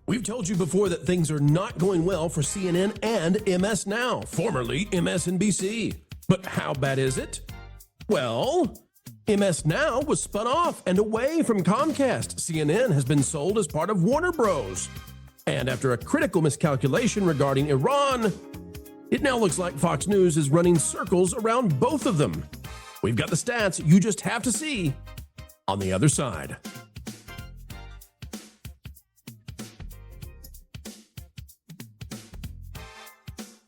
We've told you before that things are not going well for CNN and MSNOW, formerly MSNBC. But how bad is it? Well, MSNOW was spun off and away from Comcast. CNN has been sold as part of Warner Bros. And after a critical miscalculation regarding Iran, it now looks like Fox News is running circles around both of them. We've got the stats you just have to see on the other side.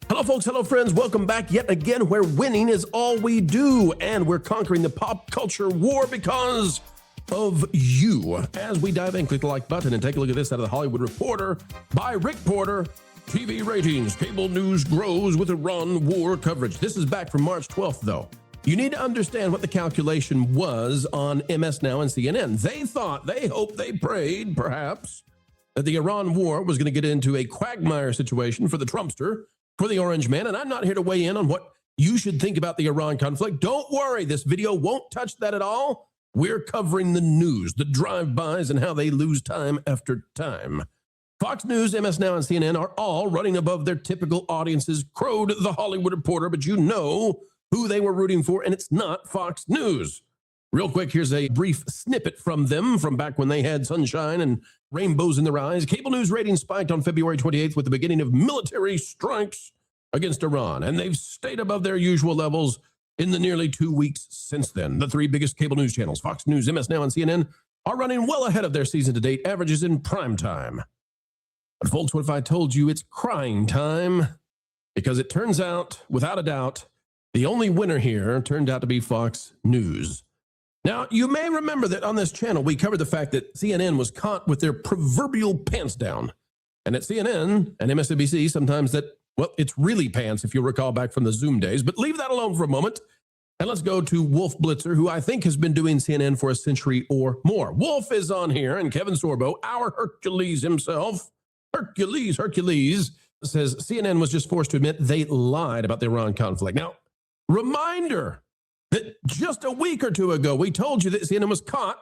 Hello, folks. Hello, friends. Welcome back yet again, where winning is all we do, and we're conquering the pop culture war because of you. As we dive in, click the like button and take a look at this out of the Hollywood Reporter by Rick Porter. TV ratings. Cable news grows with Iran war coverage. This is back from March 12th, though. You need to understand what the calculation was on MSNOW and CNN. They thought, they hoped, they prayed, perhaps, that the Iran war was going to get into a quagmire situation for the Trumpster, for the Orange Man, and I'm not here to weigh in on what you should think about the Iran conflict. Don't worry, this video won't touch that at all. We're covering the news, the drive-bys, and how they lose time after time. Fox News, MSNOW, and CNN are all running above their typical audiences, crowed the Hollywood Reporter, but you know who they were rooting for, and it's not Fox News. Real quick, here's a brief snippet from them from back when they had sunshine and rainbows in their eyes. Cable news ratings spiked on February 28th with the beginning of military strikes against Iran, and they've stayed above their usual levels in the nearly 2 weeks since then. The three biggest cable news channels, Fox News, MSNOW, and CNN, are running well ahead of their season-to-date averages in prime time. But folks, what if I told you it's crying time? Because it turns out, without a doubt, the only winner here turned out to be Fox News. Now, you may remember that on this channel, we covered the fact that CNN was caught with their proverbial pants down. And at CNN and MSNBC, sometimes that, well, it's really pants, if you recall back from the Zoom days. But leave that alone for a moment. And let's go to Wolf Blitzer, who I think has been doing CNN for a century or more. Wolf is on here, and Kevin Sorbo, our Hercules himself, Hercules, says CNN was just forced to admit they lied about the Iran conflict. Now, reminder that just a week or two ago, we told you that CNN was caught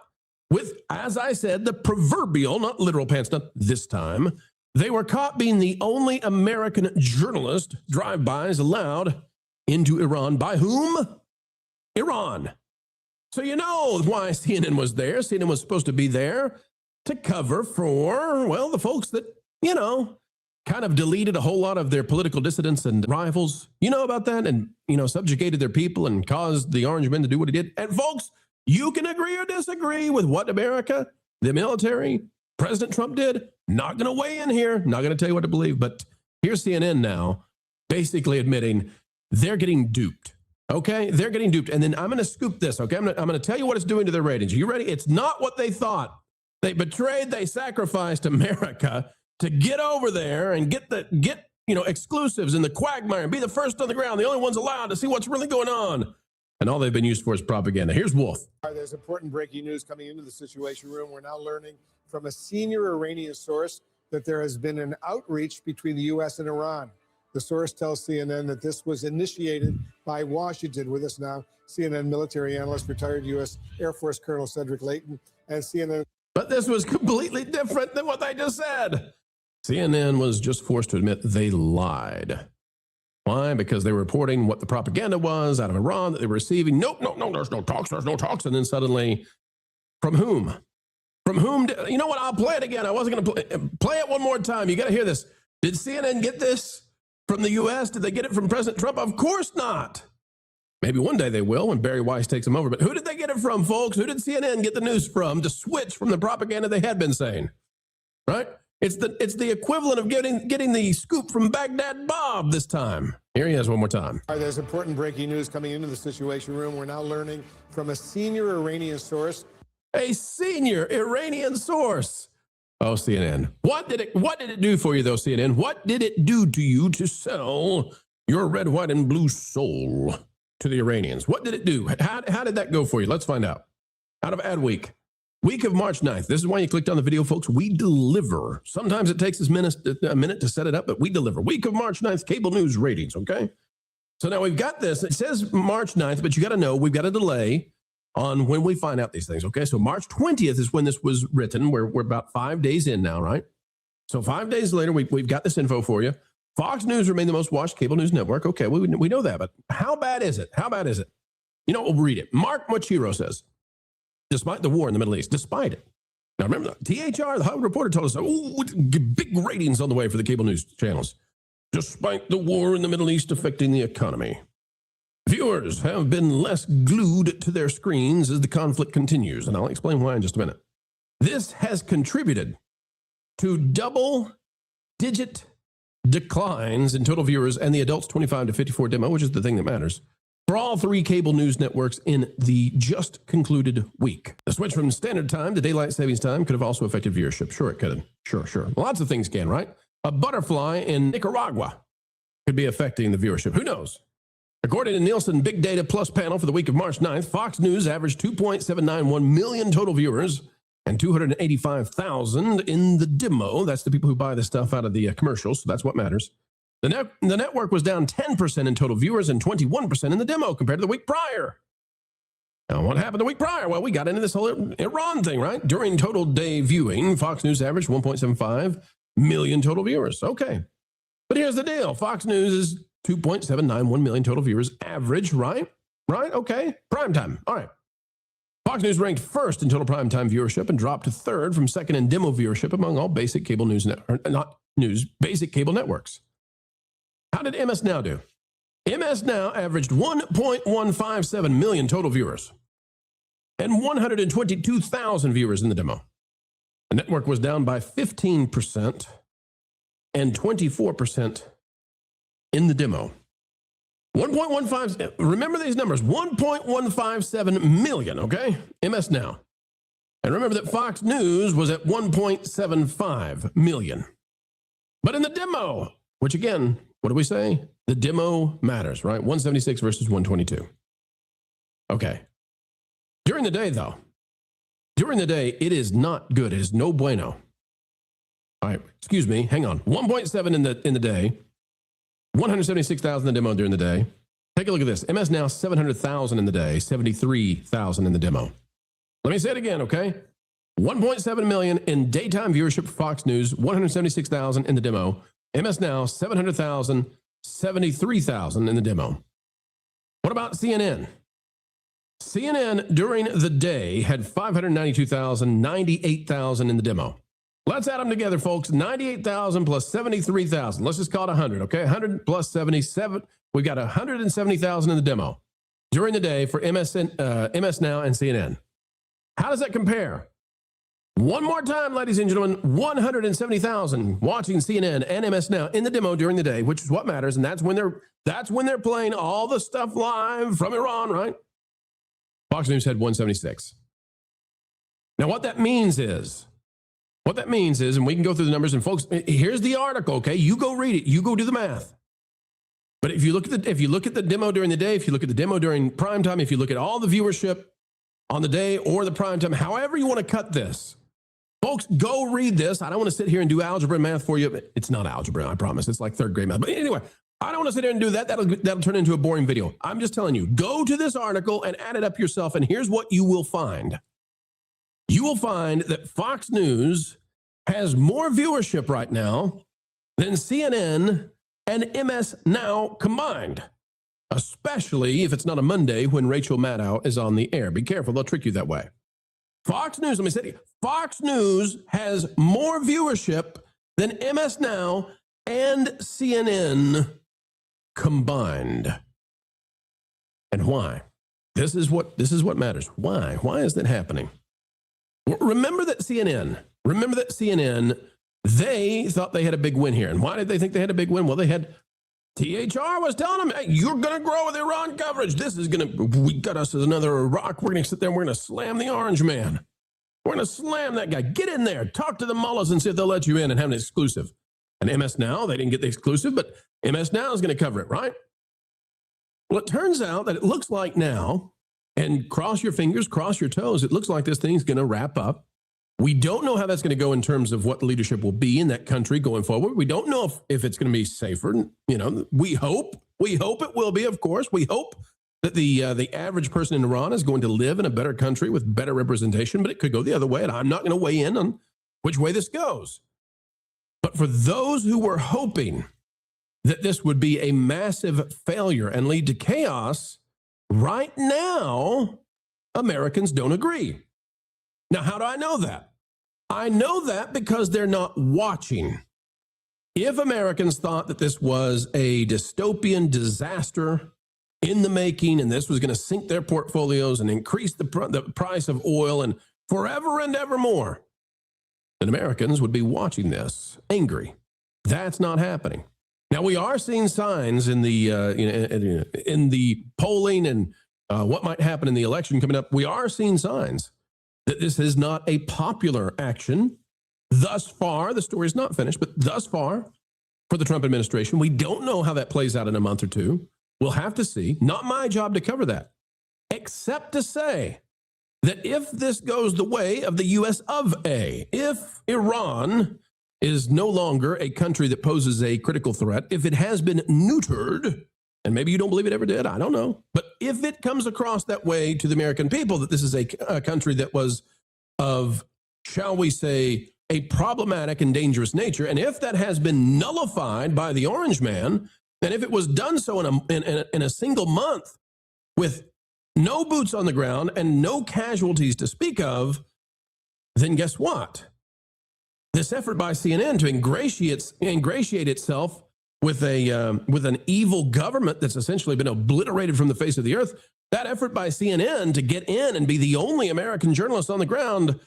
with, as I said, the proverbial, not literal pants, not this time. They were caught being the only American journalist drive-bys allowed into Iran. By whom? Iran. So you know why CNN was there. CNN was supposed to be there to cover for, well, the folks that, you know, kind of deleted a whole lot of their political dissidents and rivals. You know about that? And, you know, subjugated their people and caused the Orange Men to do what he did. And folks, you can agree or disagree with what America, the military, President Trump did. Not going to weigh in here. Not going to tell you what to believe. But here's CNN now basically admitting they're getting duped. Okay? They're getting duped. And then I'm going to scoop this. Okay? I'm going to tell you what it's doing to their ratings. Are you ready? It's not what they thought. They betrayed, they sacrificed America to get over there and get exclusives in the quagmire and be the first on the ground, the only ones allowed to see what's really going on. And all they've been used for is propaganda. Here's Wolf. There's important breaking news coming into the Situation Room. We're now learning from a senior Iranian source that there has been an outreach between the U.S. and Iran. The source tells CNN that this was initiated by Washington. With us now, CNN military analyst, retired U.S. Air Force Colonel Cedric Leighton, and CNN. But this was completely different than what they just said. CNN was just forced to admit they lied. Why? Because they were reporting what the propaganda was out of Iran that they were receiving. Nope, there's no talks. And then suddenly, from whom? From whom? You know what? I'll play it again. I wasn't going to play it one more time. You got to hear this. Did CNN get this from the U.S.? Did they get it from President Trump? Of course not. Maybe one day they will when Barry Weiss takes them over. But who did they get it from, folks? Who did CNN get the news from to switch from the propaganda they had been saying? Right? It's the equivalent of getting the scoop from Baghdad Bob this time. Here he is one more time. There's important breaking news coming into the Situation Room. We're now learning from a senior Iranian source. A senior Iranian source. Oh, CNN. What did it do for you, though, CNN? What did it do to you to sell your red, white, and blue soul to the Iranians? What did it do? How did that go for you? Let's find out. Out of Ad Week. Week of March 9th. This is why you clicked on the video, folks. We deliver. Sometimes it takes us a minute to set it up, but we deliver. Week of March 9th, cable news ratings, okay? So now we've got this. It says March 9th, but you got to know we've got a delay on when we find out these things, okay? So March 20th is when this was written. We're about 5 days in now, right? So 5 days later, we've got this info for you. Fox News remained the most watched cable news network. Okay, we know that, but how bad is it? How bad is it? You know, we'll read it. Mark Machiro says, despite the war in the Middle East, despite it. Now remember, THR, the Hollywood Reporter, told us, big ratings on the way for the cable news channels. Despite the war in the Middle East affecting the economy, viewers have been less glued to their screens as the conflict continues. And I'll explain why in just a minute. This has contributed to double-digit declines in total viewers and the adults 25 to 54 demo, which is the thing that matters, for all three cable news networks in the just concluded week. The switch from standard time to daylight savings time could have also affected viewership. Sure, it could. Sure. Lots of things can, right? A butterfly in Nicaragua could be affecting the viewership. Who knows? According to Nielsen Big Data Plus panel for the week of March 9th, Fox News averaged 2.791 million total viewers and 285,000 in the demo. That's the people who buy the stuff out of the commercials, so that's what matters. The network was down 10% in total viewers and 21% in the demo compared to the week prior. Now, what happened the week prior? Well, we got into this whole Iran thing, right? During total day viewing, Fox News averaged 1.75 million total viewers. Okay. But here's the deal. Fox News is 2.791 million total viewers average, right? Right? Okay. Primetime. All right. Fox News ranked first in total primetime viewership and dropped to third from second in demo viewership among all basic cable basic cable networks. How did MSNOW do? MSNOW averaged 1.157 million total viewers and 122,000 viewers in the demo. The network was down by 15% and 24% in the demo. 1.15, remember these numbers, 1.157 million, okay? MSNOW. And remember that Fox News was at 1.75 million. But in the demo, which again, what do we say? The demo matters, right? 176 versus 122. Okay. During the day, though, it is not good. It is no bueno. All right, excuse me, hang on. 1.7 in the day, 176,000 in the demo during the day. Take a look at this. MSNOW 700,000 in the day, 73,000 in the demo. Let me say it again, okay? 1.7 million in daytime viewership for Fox News, 176,000 in the demo. MSNOW 700,000, 73,000 in the demo. What about CNN? CNN during the day had 592,000, 98,000 in the demo. Let's add them together, folks. 98,000 plus 73,000. Let's just call it 100, okay? 100 plus 77. We've got 170,000 in the demo during the day for MSNOW and CNN. How does that compare? One more time, ladies and gentlemen, 170,000 watching CNN and MSNOW in the demo during the day, which is what matters, and that's when they're playing all the stuff live from Iran, right? Fox News had 176. Now, what that means is, and we can go through the numbers, and folks, here's the article, okay? You go read it. You go do the math. But if you look at the demo during the day, if you look at the demo during prime time, if you look at all the viewership on the day or the prime time, however you want to cut this, folks, go read this. I don't want to sit here and do algebra and math for you. It's not algebra, I promise. It's like third grade math. But anyway, I don't want to sit here and do that. That'll turn into a boring video. I'm just telling you, go to this article and add it up yourself, and here's what you will find. You will find that Fox News has more viewership right now than CNN and MSNOW combined, especially if it's not a Monday when Rachel Maddow is on the air. Be careful, they'll trick you that way. Fox News, let me say it, Fox News has more viewership than MSNOW and CNN combined. And why? This is what matters. Why? Why is that happening? Remember that CNN, they thought they had a big win here. And why did they think they had a big win? Well, they had THR was telling them, hey, you're going to grow with Iran coverage. We got us as another Iraq. We're going to sit there and we're going to slam the orange man. We're going to slam that guy. Get in there. Talk to the mullahs and see if they'll let you in and have an exclusive. And MSNOW, they didn't get the exclusive, but MSNOW is going to cover it, right? Well, it turns out that it looks like now, and cross your fingers, cross your toes, it looks like this thing's going to wrap up. We don't know how that's going to go in terms of what leadership will be in that country going forward. We don't know if it's going to be safer. You know, we hope it will be, of course. We hope that the average person in Iran is going to live in a better country with better representation, but it could go the other way, and I'm not going to weigh in on which way this goes. But for those who were hoping that this would be a massive failure and lead to chaos, right now, Americans don't agree. Now, how do I know that? I know that because they're not watching. If Americans thought that this was a dystopian disaster in the making and this was going to sink their portfolios and increase the price of oil and forever and ever more, then Americans would be watching this angry. That's not happening. Now, we are seeing signs in the in the polling and what might happen in the election coming up. We are seeing signs that this is not a popular action. Thus far, the story is not finished, but thus far for the Trump administration, we don't know how that plays out in a month or two. We'll have to see. Not my job to cover that, except to say that if this goes the way of the US of A, if Iran is no longer a country that poses a critical threat, if it has been neutered, and maybe you don't believe it ever did, I don't know, but if it comes across that way to the American people that this is a country that was of, shall we say, a problematic and dangerous nature, and if that has been nullified by the Orange Man, and if it was done so in a single month with no boots on the ground and no casualties to speak of, then guess what? This effort by CNN to ingratiate itself with an evil government that's essentially been obliterated from the face of the earth, that effort by CNN to get in and be the only American journalist on the ground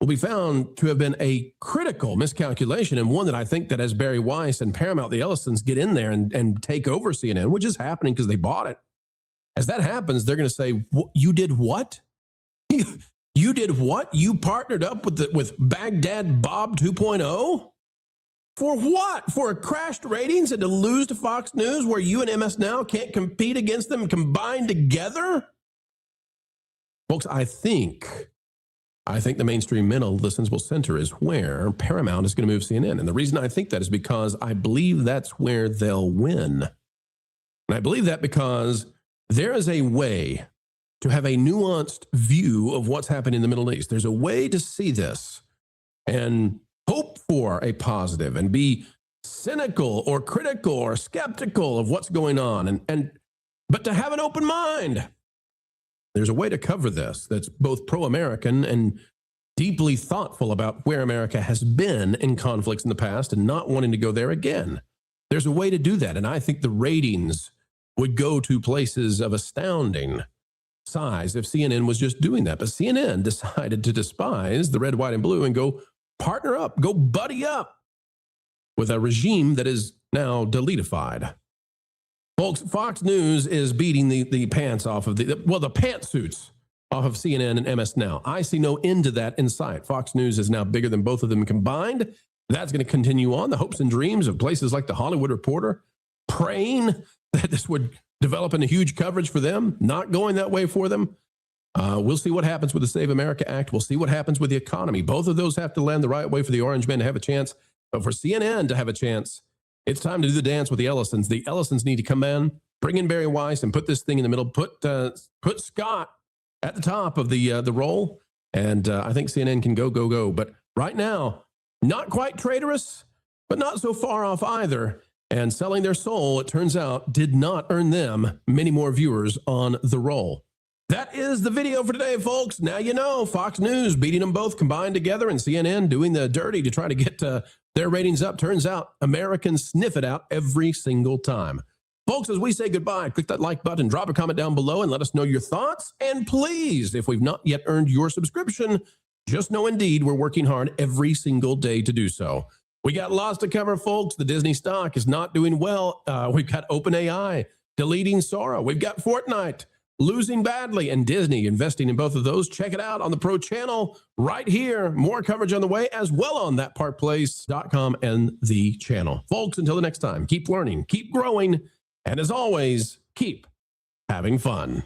will be found to have been a critical miscalculation, and one that I think that as Barry Weiss and Paramount, the Ellisons, get in there and take over CNN, which is happening because they bought it. As that happens, they're going to say, you did what? You did what? You partnered up with Baghdad Bob 2.0? For what? For crashed ratings and to lose to Fox News where you and MSNOW can't compete against them combined together? Folks, I think the mainstream mental, the sensible center, is where Paramount is going to move CNN. And the reason I think that is because I believe that's where they'll win. And I believe that because there is a way to have a nuanced view of what's happening in the Middle East. There's a way to see this and hope for a positive and be cynical or critical or skeptical of what's going on, but to have an open mind. There's a way to cover this that's both pro-American and deeply thoughtful about where America has been in conflicts in the past and not wanting to go there again. There's a way to do that, and I think the ratings would go to places of astounding size if CNN was just doing that. But CNN decided to despise the red, white, and blue and go partner up, go buddy up with a regime that is now deletified. Folks, Fox News is beating the pants off of the pantsuits off of CNN and MSNOW. I see no end to that in sight. Fox News is now bigger than both of them combined. That's going to continue on. The hopes and dreams of places like the Hollywood Reporter praying that this would develop into huge coverage for them, not going that way for them. We'll see what happens with the Save America Act. We'll see what happens with the economy. Both of those have to land the right way for the Orange Men to have a chance. But for CNN to have a chance, it's time to do the dance with the Ellisons. The Ellisons need to come in, bring in Barry Weiss, and put this thing in the middle. Put Scott at the top of the role, and I think CNN can go. But right now, not quite traitorous, but not so far off either. And selling their soul, it turns out, did not earn them many more viewers on the roll. That is the video for today, folks. Now you know, Fox News beating them both combined together and CNN doing the dirty to try to get their ratings up. Turns out Americans sniff it out every single time. Folks, as we say goodbye, click that like button, drop a comment down below, and let us know your thoughts. And please, if we've not yet earned your subscription, just know indeed we're working hard every single day to do so. We got lots to cover, folks. The Disney stock is not doing well. We've got OpenAI deleting Sora. We've got Fortnite losing badly, and Disney investing in both of those. Check it out on the Pro Channel right here. More coverage on the way as well on thatparkplace.com and the channel. Folks, until the next time, keep learning, keep growing, and as always, keep having fun.